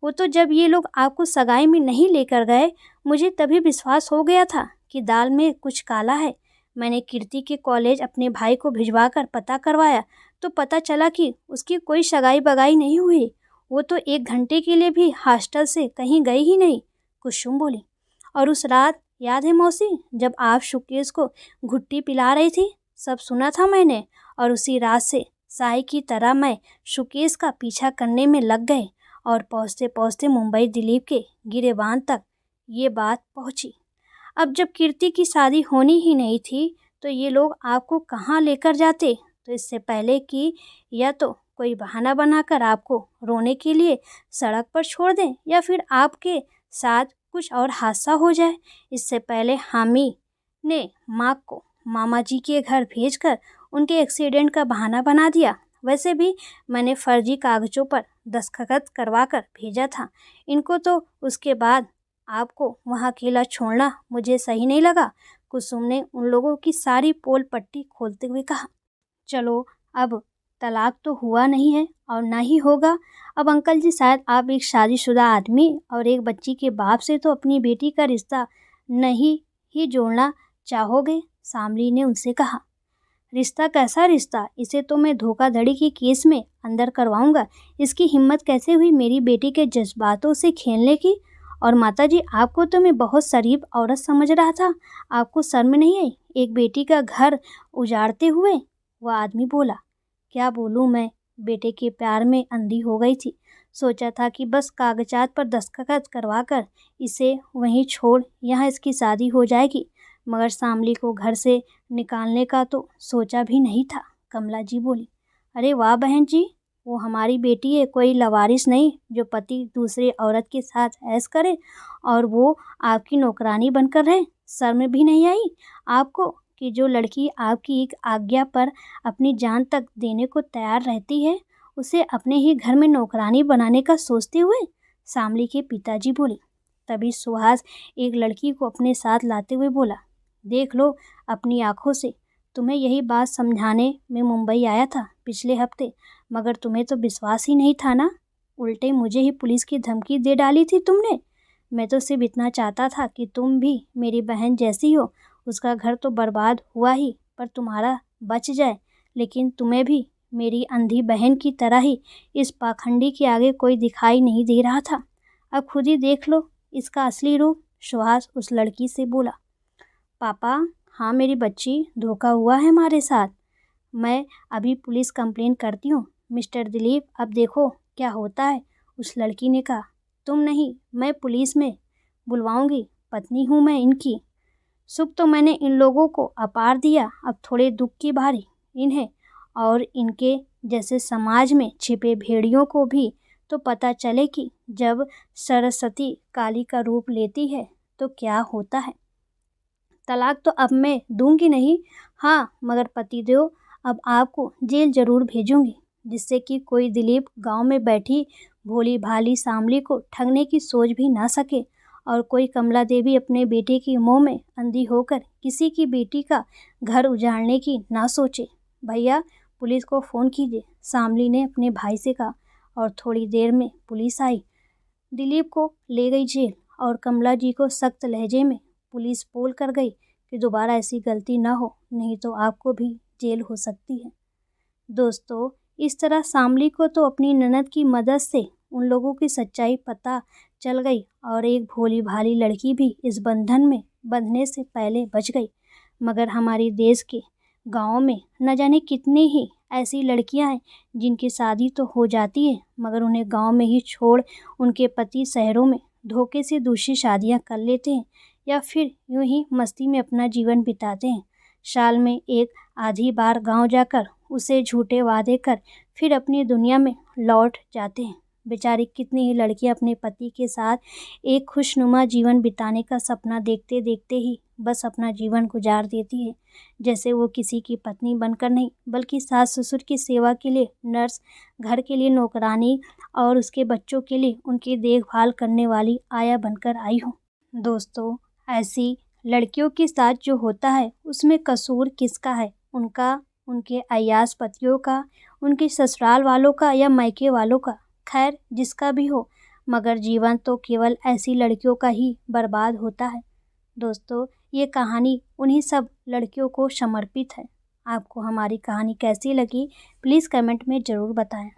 वो तो जब ये लोग आपको सगाई में नहीं लेकर गए, मुझे तभी विश्वास हो गया था कि दाल में कुछ काला है। मैंने कीर्ति के कॉलेज अपने भाई को भिजवा कर पता करवाया तो पता चला कि उसकी कोई सगाई बगाई नहीं हुई। वो तो 1 घंटे के लिए भी हॉस्टल से कहीं गई ही नहीं, कुसुम बोली। और उस रात याद है मौसी, जब आप शुकेश को घुट्टी पिला रही थी, सब सुना था मैंने। और उसी रात से साई की तरह मैं शुकेश का पीछा करने में लग गए और पहुँचते पहुँचते मुंबई दिलीप के गिरेबान तक ये बात पहुँची। अब जब कीर्ति की शादी होनी ही नहीं थी तो ये लोग आपको कहाँ लेकर जाते। तो इससे पहले कि या तो कोई बहाना बनाकर आपको रोने के लिए सड़क पर छोड़ दें या फिर आपके साथ कुछ और हादसा हो जाए, इससे पहले हामी ने माँ को मामा जी के घर भेजकर उनके एक्सीडेंट का बहाना बना दिया। वैसे भी मैंने फर्जी कागजों पर दस्तखत करवा कर भेजा था इनको, तो उसके बाद आपको वहाँ अकेला छोड़ना मुझे सही नहीं लगा। कुसुम ने उन लोगों की सारी पोल पट्टी खोलते हुए कहा। चलो, अब तलाक तो हुआ नहीं है और ना ही होगा। अब अंकल जी, शायद आप एक शादीशुदा आदमी और एक बच्ची के बाप से तो अपनी बेटी का रिश्ता नहीं ही जोड़ना चाहोगे, शामली ने उनसे कहा। रिश्ता कैसा रिश्ता, इसे तो मैं धोखाधड़ी के केस में अंदर करवाऊंगा। इसकी हिम्मत कैसे हुई मेरी बेटी के जज्बातों से खेलने की। और माताजी, आपको तो मैं बहुत शरीफ औरत समझ रहा था, आपको शर्म नहीं आई एक बेटी का घर उजाड़ते हुए। वह आदमी बोला। क्या बोलूँ मैं, बेटे के प्यार में अंधी हो गई थी। सोचा था कि बस कागजात पर दस्तखत करवा कर इसे वहीं छोड़ यहाँ इसकी शादी हो जाएगी, मगर शामली को घर से निकालने का तो सोचा भी नहीं था। कमला जी बोली। अरे वाह बहन जी, वो हमारी बेटी है, कोई लवारिस नहीं जो पति दूसरे औरत के साथ ऐश करे और वो आपकी नौकरानी बनकर रहे। शर्म भी नहीं आई आपको कि जो लड़की आपकी एक आज्ञा पर अपनी जान तक देने को तैयार रहती है, उसे अपने ही घर में नौकरानी बनाने का सोचते हुए। शामली के पिताजी बोले। तभी सुहास एक लड़की को अपने साथ लाते हुए बोला। देख लो अपनी आँखों से, तुम्हें यही बात समझाने में मुंबई आया था पिछले हफ्ते, मगर तुम्हें तो विश्वास ही नहीं था ना। उल्टे मुझे ही पुलिस की धमकी दे डाली थी तुमने। मैं तो सिर्फ इतना चाहता था कि तुम भी मेरी बहन जैसी हो। उसका घर तो बर्बाद हुआ ही, पर तुम्हारा बच जाए। लेकिन तुम्हें भी मेरी अंधी बहन की तरह ही इस पाखंडी के आगे कोई दिखाई नहीं दे रहा था। अब खुद ही देख लो इसका असली रूप। सुहास उस लड़की से बोला। पापा, हाँ मेरी बच्ची, धोखा हुआ है हमारे साथ। मैं अभी पुलिस कंप्लेन करती हूँ मिस्टर दिलीप, अब देखो क्या होता है। उस लड़की ने कहा। तुम नहीं, मैं पुलिस में बुलवाऊंगी, पत्नी हूँ मैं इनकी। सुख तो मैंने इन लोगों को अपार दिया, अब थोड़े दुख की बारी इन्हें और इनके जैसे समाज में छिपे भेड़ियों को भी तो पता चले कि जब सरस्वती काली का रूप लेती है तो क्या होता है। तलाक तो अब मैं दूंगी नहीं, हाँ, मगर पतिदेव अब आपको जेल जरूर भेजूंगी, जिससे कि कोई दिलीप गांव में बैठी भोली भाली शामली को ठगने की सोच भी ना सके और कोई कमला देवी अपने बेटे की मोह में अंधी होकर किसी की बेटी का घर उजाड़ने की ना सोचे। भैया, पुलिस को फ़ोन कीजिए, शामली ने अपने भाई से कहा। और थोड़ी देर में पुलिस आई, दिलीप को ले गई जेल और कमला जी को सख्त लहजे में पुलिस बोल कर गई कि दोबारा ऐसी गलती ना हो, नहीं तो आपको भी जेल हो सकती है। दोस्तों, इस तरह शामली को तो अपनी ननद की मदद से उन लोगों की सच्चाई पता चल गई और एक भोली भाली लड़की भी इस बंधन में बंधने से पहले बच गई। मगर हमारे देश के गाँव में न जाने कितनी ही ऐसी लड़कियां हैं जिनकी शादी तो हो जाती है, मगर उन्हें गांव में ही छोड़ उनके पति शहरों में धोखे से दूसरी शादियां कर लेते हैं या फिर यूं ही मस्ती में अपना जीवन बिताते हैं। साल में एक आधी बार गांव जाकर उसे झूठे वादे कर फिर अपनी दुनिया में लौट जाते हैं। बेचारी कितनी ही लड़कियां अपने पति के साथ एक खुशनुमा जीवन बिताने का सपना देखते देखते ही बस अपना जीवन गुजार देती है। जैसे वो किसी की पत्नी बनकर नहीं, बल्कि सास ससुर की सेवा के लिए नर्स, घर के लिए नौकरानी और उसके बच्चों के लिए उनकी देखभाल करने वाली आया बनकर आई हो। दोस्तों, ऐसी लड़कियों के साथ जो होता है उसमें कसूर किसका है? उनका, उनके अय्याश पतियों का, उनके ससुराल वालों का या मायके वालों का? खैर, जिसका भी हो, मगर जीवन तो केवल ऐसी लड़कियों का ही बर्बाद होता है। दोस्तों, ये कहानी उन्हीं सब लड़कियों को समर्पित है। आपको हमारी कहानी कैसी लगी, प्लीज़ कमेंट में ज़रूर बताएं।